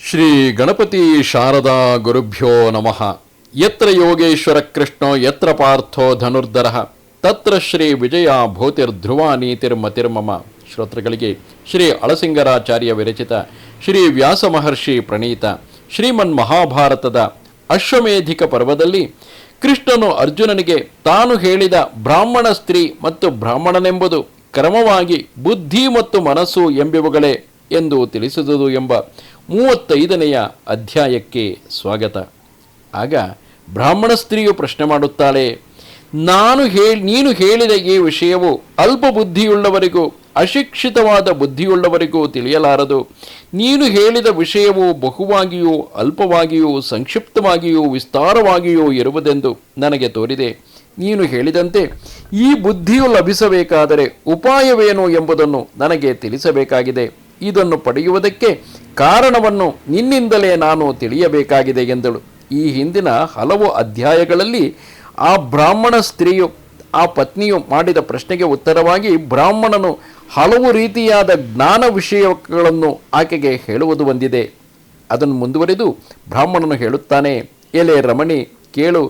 ಶ್ರೀ ಗಣಪತಿ ಶಾರದಾ ಗುರುಭ್ಯೋ ನಮಃ. ಯತ್ರ ಯೋಗೇಶ್ವರ ಕೃಷ್ಣೋ ಯತ್ರ ಪಾರ್ಥೋ ಧನುರ್ಧರಃ ತತ್ರ ಶ್ರೀ ವಿಜಯ ಭೂತಿರ್ಧ್ರುವ ನೀತಿರ್ಮತಿರ್ಮಮ. ಶ್ರೋತೃಗಳಿಗೆ ಶ್ರೀ ಅಳಸಿಂಗರಾಚಾರ್ಯ ವಿರಚಿತ ಶ್ರೀ ವ್ಯಾಸ ಮಹರ್ಷಿ ಪ್ರಣೀತ ಶ್ರೀಮನ್ ಮಹಾಭಾರತದ ಅಶ್ವಮೇಧಿಕ ಪರ್ವದಲ್ಲಿ ಕೃಷ್ಣನು ಅರ್ಜುನನಿಗೆ ತಾನು ಹೇಳಿದ ಬ್ರಾಹ್ಮಣ ಸ್ತ್ರೀ ಮತ್ತು ಬ್ರಾಹ್ಮಣನೆಂಬುದು ಕ್ರಮವಾಗಿ ಬುದ್ಧಿ ಮತ್ತು ಮನಸ್ಸು ಎಂಬಿವುಗಳೇ ಎಂದು ತಿಳಿಸಿದುದು ಎಂಬ 35ನೆಯ ಅಧ್ಯಾಯಕ್ಕೆ ಸ್ವಾಗತ. ಆಗ ಬ್ರಾಹ್ಮಣ ಸ್ತ್ರೀಯು ಪ್ರಶ್ನೆ ಮಾಡುತ್ತಾಳೆ, ನೀನು ಹೇಳಿದ ಈ ವಿಷಯವು ಅಲ್ಪ ಬುದ್ಧಿಯುಳ್ಳವರಿಗೂ ಅಶಿಕ್ಷಿತವಾದ ಬುದ್ಧಿಯುಳ್ಳವರಿಗೂ ತಿಳಿಯಲಾರದು. ನೀನು ಹೇಳಿದ ವಿಷಯವು ಬಹುವಾಗಿಯೂ ಅಲ್ಪವಾಗಿಯೂ ಸಂಕ್ಷಿಪ್ತವಾಗಿಯೂ ವಿಸ್ತಾರವಾಗಿಯೂ ಇರುವುದೆಂದು ನನಗೆ ತೋರಿದೆ. ನೀನು ಹೇಳಿದಂತೆ ಈ ಬುದ್ಧಿಯು ಲಭಿಸಬೇಕಾದರೆ ಉಪಾಯವೇನು ಎಂಬುದನ್ನು ನನಗೆ ತಿಳಿಸಬೇಕಾಗಿದೆ. ಇದನ್ನು ಪಡೆಯುವುದಕ್ಕೆ ಕಾರಣವನ್ನು ನಿನ್ನಿಂದಲೇ ನಾನು ತಿಳಿಯಬೇಕಾಗಿದೆ ಎಂದಳು. ಈ ಹಿಂದಿನ ಹಲವು ಅಧ್ಯಾಯಗಳಲ್ಲಿ ಆ ಬ್ರಾಹ್ಮಣ ಸ್ತ್ರೀಯು ಆ ಪತ್ನಿಯು ಮಾಡಿದ ಪ್ರಶ್ನೆಗೆ ಉತ್ತರವಾಗಿ ಬ್ರಾಹ್ಮಣನು ಹಲವು ರೀತಿಯಾದ ಜ್ಞಾನ ವಿಷಯಗಳನ್ನು ಆಕೆಗೆ ಹೇಳುವುದು ಬಂದಿದೆ. ಅದನ್ನು ಮುಂದುವರೆದು ಬ್ರಾಹ್ಮಣನು ಹೇಳುತ್ತಾನೆ, ಎಲೆ ರಮಣಿ ಕೇಳು,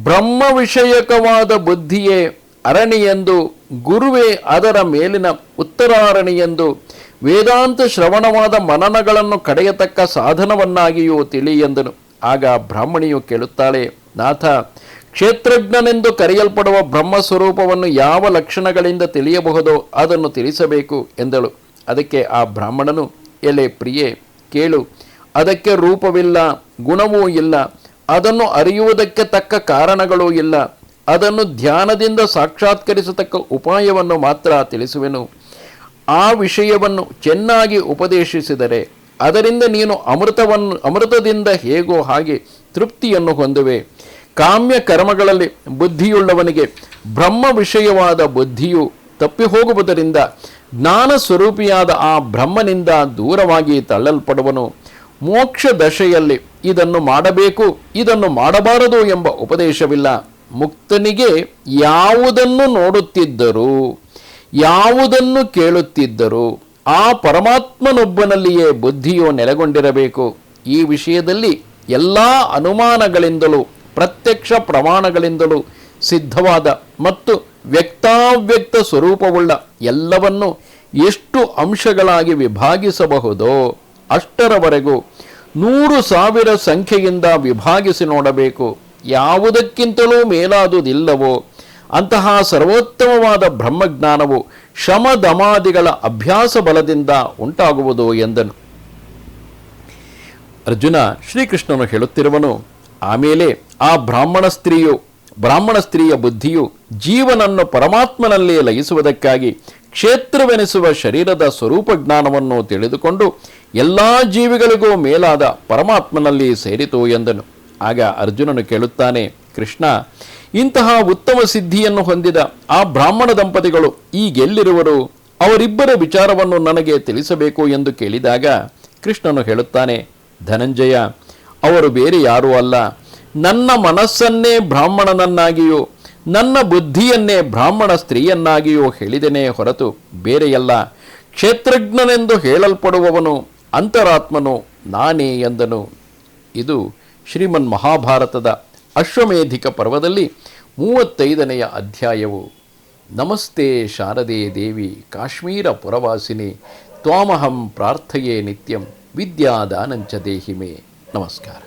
ಬ್ರಹ್ಮ ವಿಷಯಕವಾದ ಬುದ್ಧಿಯೇ ಅರಣಿಯೆಂದು, ಗುರುವೇ ಅದರ ಮೇಲಿನ ಉತ್ತರಾರಣಿಯೆಂದು, ವೇದಾಂತ ಶ್ರವಣವಾದ ಮನನಗಳನ್ನು ಕಡೆಯತಕ್ಕ ಸಾಧನವನ್ನಾಗಿಯೂ ತಿಳಿ ಎಂದನು. ಆಗ ಬ್ರಾಹ್ಮಣಿಯು ಕೇಳುತ್ತಾಳೆ, ನಾಥ, ಕ್ಷೇತ್ರಜ್ಞನೆಂದು ಕರೆಯಲ್ಪಡುವ ಬ್ರಹ್ಮಸ್ವರೂಪವನ್ನು ಯಾವ ಲಕ್ಷಣಗಳಿಂದ ತಿಳಿಯಬಹುದೋ ಅದನ್ನು ತಿಳಿಸಬೇಕು ಎಂದಳು. ಅದಕ್ಕೆ ಆ ಬ್ರಾಹ್ಮಣನು, ಎಲೆ ಪ್ರಿಯೆ ಕೇಳು, ಅದಕ್ಕೆ ರೂಪವಿಲ್ಲ, ಗುಣವೂ ಇಲ್ಲ, ಅದನ್ನು ಅರಿಯುವುದಕ್ಕೆ ತಕ್ಕ ಕಾರಣಗಳೂ ಇಲ್ಲ. ಅದನ್ನು ಧ್ಯಾನದಿಂದ ಸಾಕ್ಷಾತ್ಕರಿಸತಕ್ಕ ಉಪಾಯವನ್ನು ಮಾತ್ರ ತಿಳಿಸುವೆನು. ಆ ವಿಷಯವನ್ನು ಚೆನ್ನಾಗಿ ಉಪದೇಶಿಸಿದರೆ ಅದರಿಂದ ನೀನು ಅಮೃತದಿಂದ ಹೇಗೋ ಹಾಗೆ ತೃಪ್ತಿಯನ್ನು ಹೊಂದುವೆ. ಕಾಮ್ಯ ಕರ್ಮಗಳಲ್ಲಿ ಬುದ್ಧಿಯುಳ್ಳವನಿಗೆ ಬ್ರಹ್ಮ ವಿಷಯವಾದ ಬುದ್ಧಿಯು ತಪ್ಪಿ ಹೋಗುವುದರಿಂದ ಜ್ಞಾನ ಸ್ವರೂಪಿಯಾದ ಆ ಬ್ರಹ್ಮನಿಂದ ದೂರವಾಗಿ ತಳ್ಳಲ್ಪಡುವನು. ಮೋಕ್ಷ ದಶೆಯಲ್ಲಿ ಇದನ್ನು ಮಾಡಬೇಕು, ಇದನ್ನು ಮಾಡಬಾರದು ಎಂಬ ಉಪದೇಶವಿಲ್ಲ. ಮುಕ್ತನಿಗೆ ಯಾವುದನ್ನು ನೋಡುತ್ತಿದ್ದರೂ ಯಾವುದನ್ನು ಕೇಳುತ್ತಿದ್ದರೂ ಆ ಪರಮಾತ್ಮನೊಬ್ಬನಲ್ಲಿಯೇ ಬುದ್ಧಿಯು ನೆಲೆಗೊಂಡಿರಬೇಕು. ಈ ವಿಷಯದಲ್ಲಿ ಎಲ್ಲ ಅನುಮಾನಗಳಿಂದಲೂ ಪ್ರತ್ಯಕ್ಷ ಪ್ರಮಾಣಗಳಿಂದಲೂ ಸಿದ್ಧವಾದ ಮತ್ತು ವ್ಯಕ್ತಾವ್ಯಕ್ತ ಸ್ವರೂಪವುಳ್ಳ ಎಲ್ಲವನ್ನು ಎಷ್ಟು ಅಂಶಗಳಾಗಿ ವಿಭಾಗಿಸಬಹುದೋ ಅಷ್ಟರವರೆಗೂ 100,000 ಸಂಖ್ಯೆಯಿಂದ ವಿಭಾಗಿಸಿ ನೋಡಬೇಕು. ಯಾವುದಕ್ಕಿಂತಲೂ ಮೇಲಾದುದಿಲ್ಲವೋ ಅಂತಹ ಸರ್ವೋತ್ತಮವಾದ ಬ್ರಹ್ಮಜ್ಞಾನವು ಶಮದಮಾದಿಗಳ ಅಭ್ಯಾಸ ಬಲದಿಂದ ಉಂಟಾಗುವುದು ಎಂದನು. ಅರ್ಜುನ ಶ್ರೀಕೃಷ್ಣನು ಹೇಳುತ್ತಿರುವನು, ಆಮೇಲೆ ಆ ಬ್ರಾಹ್ಮಣ ಸ್ತ್ರೀಯ ಬುದ್ಧಿಯು ಜೀವನನ್ನು ಪರಮಾತ್ಮನಲ್ಲಿ ಲಯಿಸುವುದಕ್ಕಾಗಿ ಕ್ಷೇತ್ರವೆನಿಸುವ ಶರೀರದ ಸ್ವರೂಪ ಜ್ಞಾನವನ್ನು ತಿಳಿದುಕೊಂಡು ಎಲ್ಲ ಜೀವಿಗಳಿಗೂ ಮೇಲಾದ ಪರಮಾತ್ಮನಲ್ಲಿ ಸೇರಿತು ಎಂದನು. ಆಗ ಅರ್ಜುನನು ಕೇಳುತ್ತಾನೆ, ಕೃಷ್ಣ, ಇಂತಹ ಉತ್ತಮ ಸಿದ್ಧಿಯನ್ನು ಹೊಂದಿದ ಆ ಬ್ರಾಹ್ಮಣ ದಂಪತಿಗಳು ಈಗೆಲ್ಲಿರುವರು? ಅವರಿಬ್ಬರ ವಿಚಾರವನ್ನು ನನಗೆ ತಿಳಿಸಬೇಕು ಎಂದು ಕೇಳಿದಾಗ ಕೃಷ್ಣನು ಹೇಳುತ್ತಾನೆ, ಧನಂಜಯ, ಅವರು ಬೇರೆ ಯಾರೂ ಅಲ್ಲ, ನನ್ನ ಮನಸ್ಸನ್ನೇ ಬ್ರಾಹ್ಮಣನನ್ನಾಗಿಯೂ ನನ್ನ ಬುದ್ಧಿಯನ್ನೇ ಬ್ರಾಹ್ಮಣ ಸ್ತ್ರೀಯನ್ನಾಗಿಯೂ ಹೇಳಿದೆನೇ ಹೊರತು ಬೇರೆಯಲ್ಲ. ಕ್ಷೇತ್ರಜ್ಞನೆಂದು ಹೇಳಲ್ಪಡುವವನು ಅಂತರಾತ್ಮನು ನಾನೇ ಎಂದನು. ಇದು ಶ್ರೀಮನ್ ಮಹಾಭಾರತದ ಅಶ್ವಮೇಧಿಕ ಪರ್ವದಲ್ಲಿ 35ನೆಯ ಅಧ್ಯಾಯವು. ನಮಸ್ತೆ ಶಾರದೆ ದೇವಿ ಕಾಶ್ಮೀರ ಪುರವಾಸಿನಿ ತ್ವಾಮಹಂ ಪ್ರಾರ್ಥಯೇ ನಿತ್ಯಂ ವಿದ್ಯಾದಾನಂಚ ದೇಹಿಮೆ. ನಮಸ್ಕಾರ.